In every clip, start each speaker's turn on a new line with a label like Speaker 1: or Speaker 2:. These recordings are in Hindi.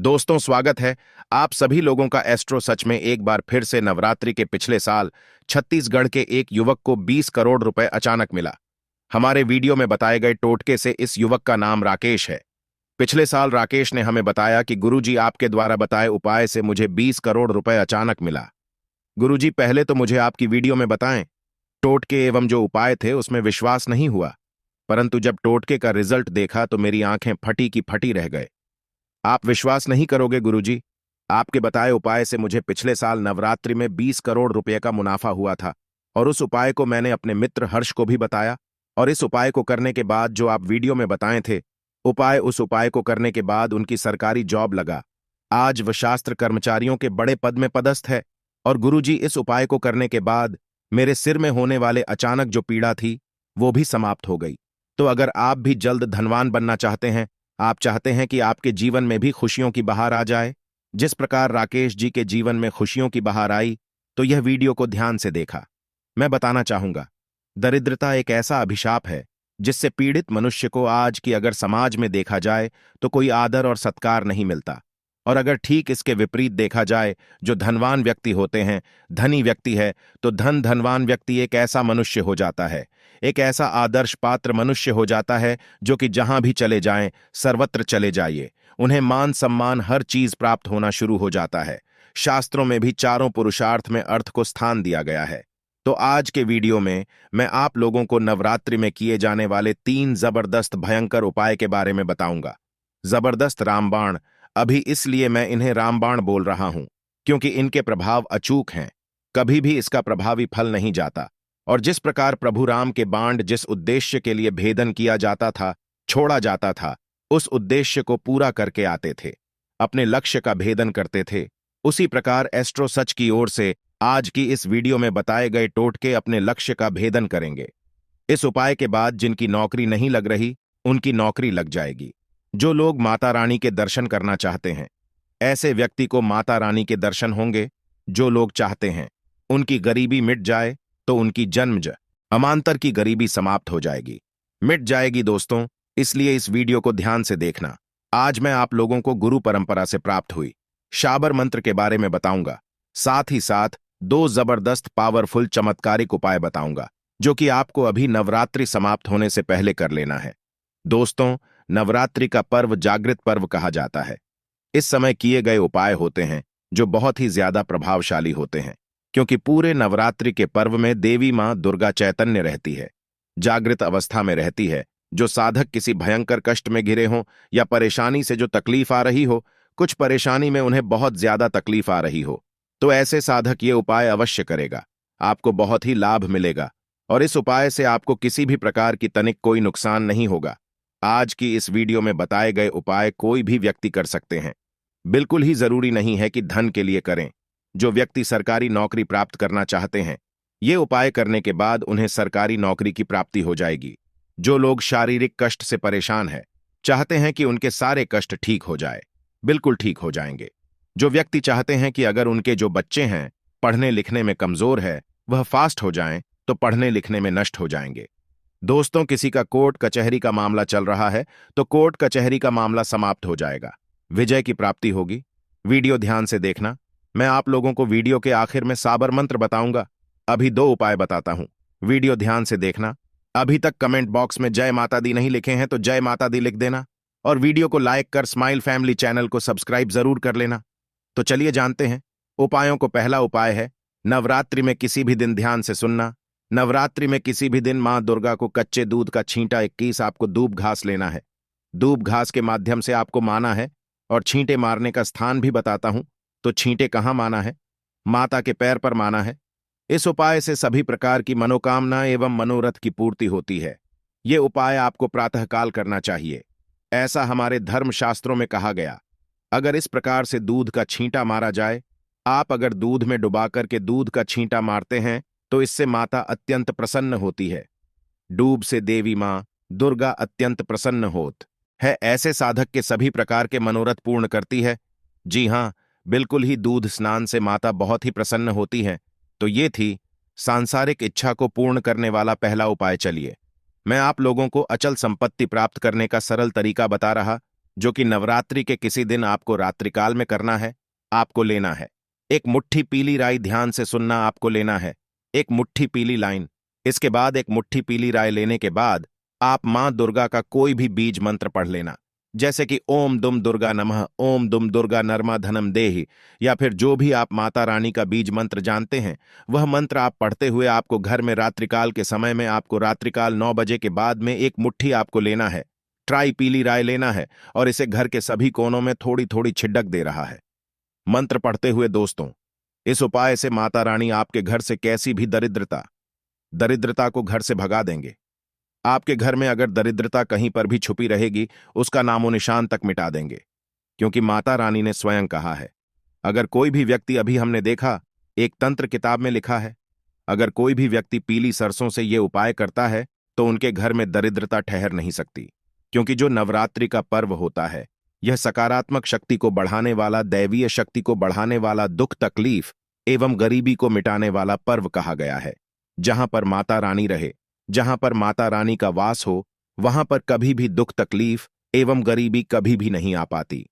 Speaker 1: दोस्तों, स्वागत है आप सभी लोगों का एस्ट्रो सच में एक बार फिर से। नवरात्रि के पिछले साल छत्तीसगढ़ के एक युवक को 20 करोड़ रुपए अचानक मिला। हमारे वीडियो में बताए गए टोटके से इस युवक का नाम राकेश है। पिछले साल राकेश ने हमें बताया कि गुरुजी, आपके द्वारा बताए उपाय से मुझे 20 करोड़ रुपए अचानक मिला। गुरुजी, पहले तो मुझे आपकी वीडियो में बताएं। टोटके एवं जो उपाय थे उसमें विश्वास नहीं हुआ, परंतु जब टोटके का रिजल्ट देखा तो मेरी आंखें फटी की फटी रह गए। आप विश्वास नहीं करोगे गुरुजी, आपके बताए उपाय से मुझे पिछले साल नवरात्रि में 20 करोड़ रुपए का मुनाफा हुआ था, और उस उपाय को मैंने अपने मित्र हर्ष को भी बताया। और इस उपाय को करने के बाद जो आप वीडियो में बताए थे उस उपाय को करने के बाद उनकी सरकारी जॉब लगा। आज वह शास्त्र कर्मचारियों के बड़े पद में पदस्थ है। और गुरुजी, इस उपाय को करने के बाद मेरे सिर में होने वाले अचानक जो पीड़ा थी वो भी समाप्त हो गई। तो अगर आप भी जल्द धनवान बनना चाहते हैं, आप चाहते हैं कि आपके जीवन में भी खुशियों की बहार आ जाए, जिस प्रकार राकेश जी के जीवन में खुशियों की बहार आई, तो यह वीडियो को ध्यान से देखा। मैं बताना चाहूंगा, दरिद्रता एक ऐसा अभिशाप है जिससे पीड़ित मनुष्य को आज की अगर समाज में देखा जाए तो कोई आदर और सत्कार नहीं मिलता। और अगर ठीक इसके विपरीत देखा जाए, जो धनवान व्यक्ति होते हैं, धनी व्यक्ति है, तो धनवान व्यक्ति एक ऐसा मनुष्य हो जाता है, एक ऐसा आदर्श पात्र मनुष्य हो जाता है जो कि जहां भी चले जाएं, सर्वत्र चले जाइए, उन्हें मान सम्मान हर चीज प्राप्त होना शुरू हो जाता है। शास्त्रों में भी चारों पुरुषार्थ में अर्थ को स्थान दिया गया है। तो आज के वीडियो में मैं आप लोगों को नवरात्रि में किए जाने वाले 3 जबरदस्त भयंकर उपाय के बारे में बताऊंगा। जबरदस्त रामबाण, अभी इसलिए मैं इन्हें रामबाण बोल रहा हूं क्योंकि इनके प्रभाव अचूक हैं, कभी भी इसका प्रभावी फल नहीं जाता। और जिस प्रकार प्रभु राम के बाण जिस उद्देश्य के लिए भेदन किया जाता था, छोड़ा जाता था, उस उद्देश्य को पूरा करके आते थे, अपने लक्ष्य का भेदन करते थे, उसी प्रकार एस्ट्रो सच की ओर से आज की इस वीडियो में बताए गए टोटके अपने लक्ष्य का भेदन करेंगे। इस उपाय के बाद जिनकी नौकरी नहीं लग रही उनकी नौकरी लग जाएगी। जो लोग माता रानी के दर्शन करना चाहते हैं, ऐसे व्यक्ति को माता रानी के दर्शन होंगे। जो लोग चाहते हैं उनकी गरीबी मिट जाए, तो उनकी जन्मज अमांतर की गरीबी समाप्त हो जाएगी, मिट जाएगी। दोस्तों, इसलिए इस वीडियो को ध्यान से देखना। आज मैं आप लोगों को गुरु परंपरा से प्राप्त हुई शाबर मंत्र के बारे में बताऊंगा, साथ ही साथ 2 जबरदस्त पावरफुल चमत्कारिक उपाय बताऊंगा जो कि आपको अभी नवरात्रि समाप्त होने से पहले कर लेना है। दोस्तों, नवरात्रि का पर्व जागृत पर्व कहा जाता है। इस समय किए गए उपाय होते हैं जो बहुत ही ज्यादा प्रभावशाली होते हैं, क्योंकि पूरे नवरात्रि के पर्व में देवी मां दुर्गा चैतन्य रहती है, जागृत अवस्था में रहती है। जो साधक किसी भयंकर कष्ट में घिरे हों या परेशानी से जो तकलीफ आ रही हो, कुछ परेशानी में उन्हें बहुत ज्यादा तकलीफ आ रही हो, तो ऐसे साधक ये उपाय अवश्य करेगा, आपको बहुत ही लाभ मिलेगा। और इस उपाय से आपको किसी भी प्रकार की तनिक कोई नुकसान नहीं होगा। आज की इस वीडियो में बताए गए उपाय कोई भी व्यक्ति कर सकते हैं, बिल्कुल ही जरूरी नहीं है कि धन के लिए करें। जो व्यक्ति सरकारी नौकरी प्राप्त करना चाहते हैं, ये उपाय करने के बाद उन्हें सरकारी नौकरी की प्राप्ति हो जाएगी। जो लोग शारीरिक कष्ट से परेशान हैं, चाहते हैं कि उनके सारे कष्ट ठीक हो जाए, बिल्कुल ठीक हो जाएंगे। जो व्यक्ति चाहते हैं कि अगर उनके जो बच्चे हैं पढ़ने लिखने में कमजोर है, वह फास्ट हो जाएं, तो पढ़ने लिखने में नष्ट हो जाएंगे। दोस्तों, किसी का कोर्ट कचहरी का मामला चल रहा है तो कोर्ट कचहरी का मामला समाप्त हो जाएगा, विजय की प्राप्ति होगी। वीडियो ध्यान से देखना। मैं आप लोगों को वीडियो के आखिर में साबर मंत्र बताऊंगा। अभी 2 उपाय बताता हूं, वीडियो ध्यान से देखना। अभी तक कमेंट बॉक्स में जय माता दी नहीं लिखे हैं तो जय माता दी लिख देना, और वीडियो को लाइक कर स्माइल फैमिली चैनल को सब्सक्राइब जरूर कर लेना। तो चलिए जानते हैं उपायों को। पहला उपाय है नवरात्रि में किसी भी दिन, ध्यान से सुनना, नवरात्रि में किसी भी दिन मां दुर्गा को कच्चे दूध का छींटा 21 आपको दूब घास लेना है। दूब घास के माध्यम से आपको माना है, और छींटे मारने का स्थान भी बताता हूं। तो छींटे कहां माना है? माता के पैर पर माना है। इस उपाय से सभी प्रकार की मनोकामना एवं मनोरथ की पूर्ति होती है। ये उपाय आपको प्रातःकाल करना चाहिए, ऐसा हमारे धर्म शास्त्रों में कहा गया। अगर इस प्रकार से दूध का छींटा मारा जाए, आप अगर दूध में डुबा करके दूध का छींटा मारते हैं तो इससे माता अत्यंत प्रसन्न होती है। डूब से देवी मां दुर्गा अत्यंत प्रसन्न होत है। ऐसे साधक के सभी प्रकार के मनोरथ पूर्ण करती है। जी हां, बिल्कुल ही दूध स्नान से माता बहुत ही प्रसन्न होती है। तो ये थी सांसारिक इच्छा को पूर्ण करने वाला पहला उपाय। चलिए मैं आप लोगों को अचल संपत्ति प्राप्त करने का सरल तरीका बता रहा। जो कि नवरात्रि के किसी दिन आपको रात्रिकाल में करना है। आपको लेना है एक मुट्ठी पीली राई। ध्यान से सुनना, आपको लेना है एक मुट्ठी पीली लाइन। इसके बाद एक मुट्ठी पीली राई लेने के बाद आप मां दुर्गा का कोई भी बीज मंत्र पढ़ लेना, जैसे कि ओम दुम दुर्गा नमः, ओम दुम दुर्गा नर्मा धनम देहि, या फिर जो भी आप माता रानी का बीज मंत्र जानते हैं वह मंत्र आप पढ़ते हुए आपको घर में रात्रिकाल के समय में, आपको रात्रिकाल 9 बजे के बाद में एक मुट्ठी आपको लेना है, ट्राई पीली राय लेना है और इसे घर के सभी कोनों में थोड़ी थोड़ी छिड़क दे रहा है। मंत्र पढ़ते हुए दोस्तों, इस उपाय से माता रानी आपके घर से कैसी भी दरिद्रता को घर से भगा देंगे। आपके घर में अगर दरिद्रता कहीं पर भी छुपी रहेगी उसका नामो निशान तक मिटा देंगे, क्योंकि माता रानी ने स्वयं कहा है। अगर कोई भी व्यक्ति, अभी हमने देखा एक तंत्र किताब में लिखा है, अगर कोई भी व्यक्ति पीली सरसों से ये उपाय करता है तो उनके घर में दरिद्रता ठहर नहीं सकती, क्योंकि जो नवरात्रि का पर्व होता है यह सकारात्मक शक्ति को बढ़ाने वाला, दैवीय शक्ति को बढ़ाने वाला, दुख तकलीफ एवं गरीबी को मिटाने वाला पर्व कहा गया है। जहां पर माता रानी रहे, जहां पर माता रानी का वास हो, वहां पर कभी भी दुख तकलीफ एवं गरीबी कभी भी नहीं आ पाती।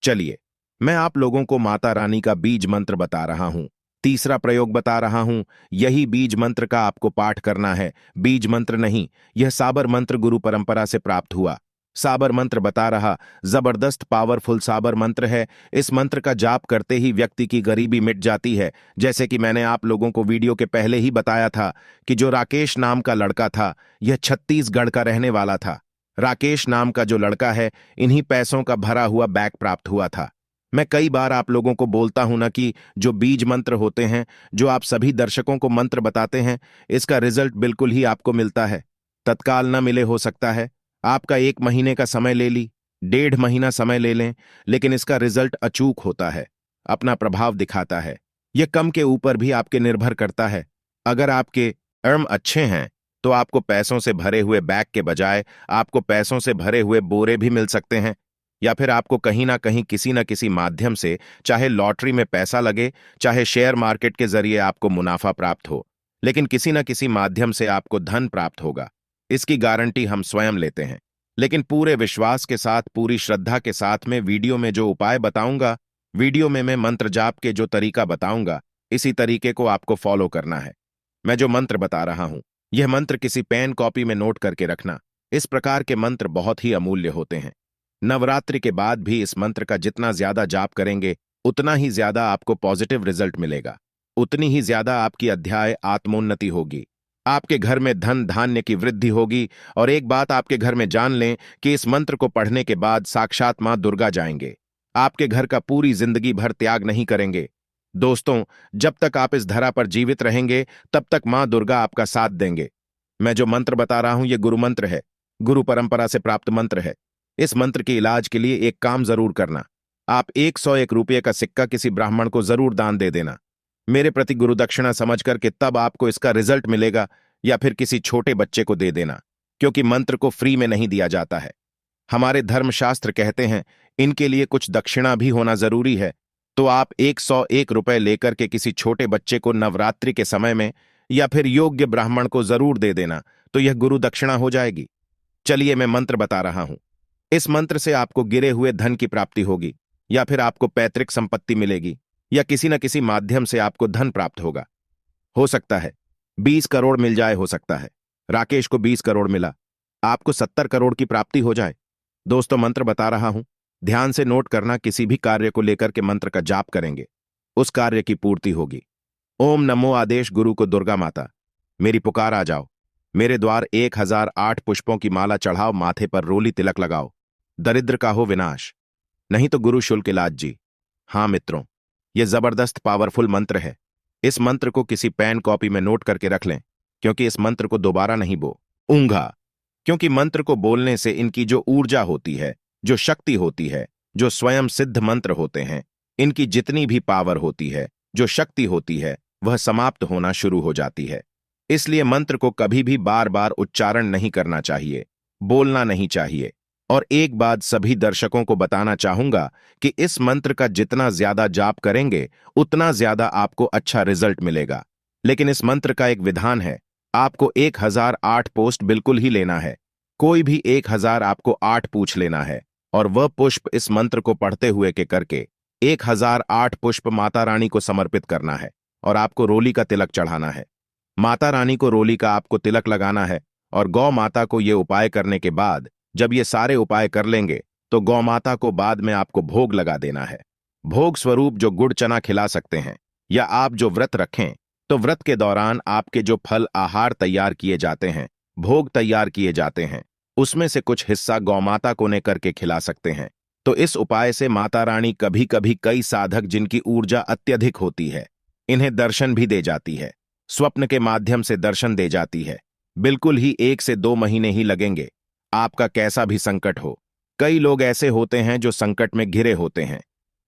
Speaker 1: चलिए, मैं आप लोगों को माता रानी का बीज मंत्र बता रहा हूं, तीसरा प्रयोग बता रहा हूं। यही बीज मंत्र का आपको पाठ करना है। बीज मंत्र नहीं, यह साबर मंत्र गुरु परंपरा से प्राप्त हुआ साबर मंत्र बता रहा, जबरदस्त पावरफुल साबर मंत्र है। इस मंत्र का जाप करते ही व्यक्ति की गरीबी मिट जाती है। जैसे कि मैंने आप लोगों को वीडियो के पहले ही बताया था कि जो राकेश नाम का लड़का था यह छत्तीसगढ़ का रहने वाला था। राकेश नाम का जो लड़का है, इन्हीं पैसों का भरा हुआ बैग प्राप्त हुआ था। मैं कई बार आप लोगों को बोलता हूं ना कि जो बीज मंत्र होते हैं, जो आप सभी दर्शकों को मंत्र बताते हैं, इसका रिजल्ट बिल्कुल ही आपको मिलता है। तत्काल न मिले, हो सकता है आपका 1 महीने का समय ले ली, 1.5 महीना समय ले लें, लेकिन इसका रिजल्ट अचूक होता है, अपना प्रभाव दिखाता है। यह कम के ऊपर भी आपके निर्भर करता है। अगर आपके अर्म अच्छे हैं तो आपको पैसों से भरे हुए बैग के बजाय आपको पैसों से भरे हुए बोरे भी मिल सकते हैं, या फिर आपको कहीं ना कहीं किसी न किसी माध्यम से, चाहे लॉटरी में पैसा लगे, चाहे शेयर मार्केट के जरिए आपको मुनाफा प्राप्त हो, लेकिन किसी न किसी माध्यम से आपको धन प्राप्त होगा। इसकी गारंटी हम स्वयं लेते हैं। लेकिन पूरे विश्वास के साथ, पूरी श्रद्धा के साथ में वीडियो में जो उपाय बताऊंगा, वीडियो में मैं मंत्र जाप के जो तरीका बताऊंगा, इसी तरीके को आपको फॉलो करना है। मैं जो मंत्र बता रहा हूं, यह मंत्र किसी पेन कॉपी में नोट करके रखना। इस प्रकार के मंत्र बहुत ही अमूल्य होते हैं। नवरात्रि के बाद भी इस मंत्र का जितना ज्यादा जाप करेंगे उतना ही ज्यादा आपको पॉजिटिव रिजल्ट मिलेगा, उतनी ही ज्यादा आपकी अध्याय आत्मोन्नति होगी, आपके घर में धन धान्य की वृद्धि होगी। और एक बात आपके घर में जान लें कि इस मंत्र को पढ़ने के बाद साक्षात मां दुर्गा जाएंगे, आपके घर का पूरी जिंदगी भर त्याग नहीं करेंगे। दोस्तों, जब तक आप इस धरा पर जीवित रहेंगे तब तक मां दुर्गा आपका साथ देंगे। मैं जो मंत्र बता रहा हूं यह गुरु मंत्र है, गुरु परंपरा से प्राप्त मंत्र है। इस मंत्र के इलाज के लिए एक काम जरूर करना, आप 101 रुपये का सिक्का किसी ब्राह्मण को जरूर दान दे देना, मेरे प्रति गुरु दक्षिणा समझ करके, तब आपको इसका रिजल्ट मिलेगा। या फिर किसी छोटे बच्चे को दे देना, क्योंकि मंत्र को फ्री में नहीं दिया जाता है। हमारे धर्मशास्त्र कहते हैं इनके लिए कुछ दक्षिणा भी होना जरूरी है। तो आप 101 रुपए लेकर के किसी छोटे बच्चे को नवरात्रि के समय में या फिर योग्य ब्राह्मण को जरूर दे देना, तो यह गुरु दक्षिणा हो जाएगी। चलिए, मैं मंत्र बता रहा हूं। इस मंत्र से आपको गिरे हुए धन की प्राप्ति होगी, या फिर आपको पैतृक संपत्ति मिलेगी, या किसी न किसी माध्यम से आपको धन प्राप्त होगा। हो सकता है 20 करोड़ मिल जाए, हो सकता है राकेश को 20 करोड़ मिला, आपको 70 करोड़ की प्राप्ति हो जाए। दोस्तों, मंत्र बता रहा हूं, ध्यान से नोट करना। किसी भी कार्य को लेकर के मंत्र का जाप करेंगे, उस कार्य की पूर्ति होगी। ओम नमो आदेश गुरु को दुर्गा माता, मेरी पुकार आ जाओ, मेरे द्वार 1008 पुष्पों की माला चढ़ाओ, माथे पर रोली तिलक लगाओ, दरिद्र का हो विनाश, नहीं तो गुरु शुल्क इलाज जी। हां मित्रों, यह जबरदस्त पावरफुल मंत्र है। इस मंत्र को किसी पेन कॉपी में नोट करके रख लें, क्योंकि इस मंत्र को दोबारा नहीं बोलूंगा, क्योंकि मंत्र को बोलने से इनकी जो ऊर्जा होती है, जो शक्ति होती है, जो स्वयं सिद्ध मंत्र होते हैं, इनकी जितनी भी पावर होती है, जो शक्ति होती है, वह समाप्त होना शुरू हो जाती है। इसलिए मंत्र को कभी भी बार बार उच्चारण नहीं करना चाहिए, बोलना नहीं चाहिए। और एक बात सभी दर्शकों को बताना चाहूंगा कि इस मंत्र का जितना ज्यादा जाप करेंगे उतना ज्यादा आपको अच्छा रिजल्ट मिलेगा। लेकिन इस मंत्र का एक विधान है, आपको 1008 पोस्ट बिल्कुल ही लेना है। कोई भी 1000 आपको 8 पूछ लेना है। और वह पुष्प इस मंत्र को पढ़ते हुए के करके 1008 पुष्प माता रानी को समर्पित करना है और आपको रोली का तिलक चढ़ाना है। माता रानी को रोली का आपको तिलक लगाना है और गौ माता को ये उपाय करने के बाद जब ये सारे उपाय कर लेंगे तो गौ माता को बाद में आपको भोग लगा देना है। भोग स्वरूप जो गुड़ चना खिला सकते हैं, या आप जो व्रत रखें तो व्रत के दौरान आपके जो फल आहार तैयार किए जाते हैं, भोग तैयार किए जाते हैं, उसमें से कुछ हिस्सा गौ माता को ने करके खिला सकते हैं। तो इस उपाय से माता रानी कभी कभी कई साधक जिनकी ऊर्जा अत्यधिक होती है, इन्हें दर्शन भी दे जाती है, स्वप्न के माध्यम से दर्शन दे जाती है। बिल्कुल ही 1 से 2 महीने ही लगेंगे, आपका कैसा भी संकट हो। कई लोग ऐसे होते हैं जो संकट में घिरे होते हैं,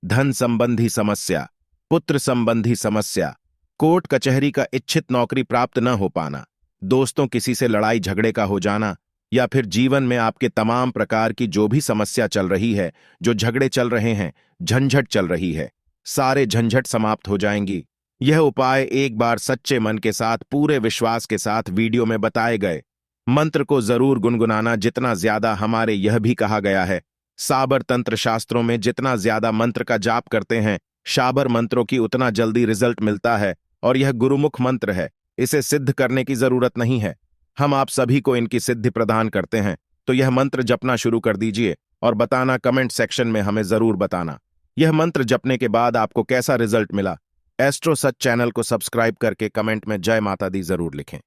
Speaker 1: धन संबंधी समस्या, पुत्र संबंधी समस्या, कोर्ट कचहरी का इच्छित नौकरी प्राप्त न हो पाना, दोस्तों किसी से लड़ाई झगड़े का हो जाना, या फिर जीवन में आपके तमाम प्रकार की जो भी समस्या चल रही है, जो झगड़े चल रहे हैं, झंझट चल रही है, सारे झंझट समाप्त हो जाएंगी। यह उपाय एक बार सच्चे मन के साथ पूरे विश्वास के साथ वीडियो में बताए गए मंत्र को जरूर गुनगुनाना। जितना ज्यादा हमारे यह भी कहा गया है, साबर तंत्र शास्त्रों में जितना ज्यादा मंत्र का जाप करते हैं शाबर मंत्रों की, उतना जल्दी रिजल्ट मिलता है। और यह गुरुमुख मंत्र है, इसे सिद्ध करने की जरूरत नहीं है, हम आप सभी को इनकी सिद्धि प्रदान करते हैं। तो यह मंत्र जपना शुरू कर दीजिए और बताना कमेंट सेक्शन में हमें जरूर बताना यह मंत्र जपने के बाद आपको कैसा रिजल्ट मिला। एस्ट्रो सच चैनल को सब्सक्राइब करके कमेंट में जय माता दी जरूर लिखें।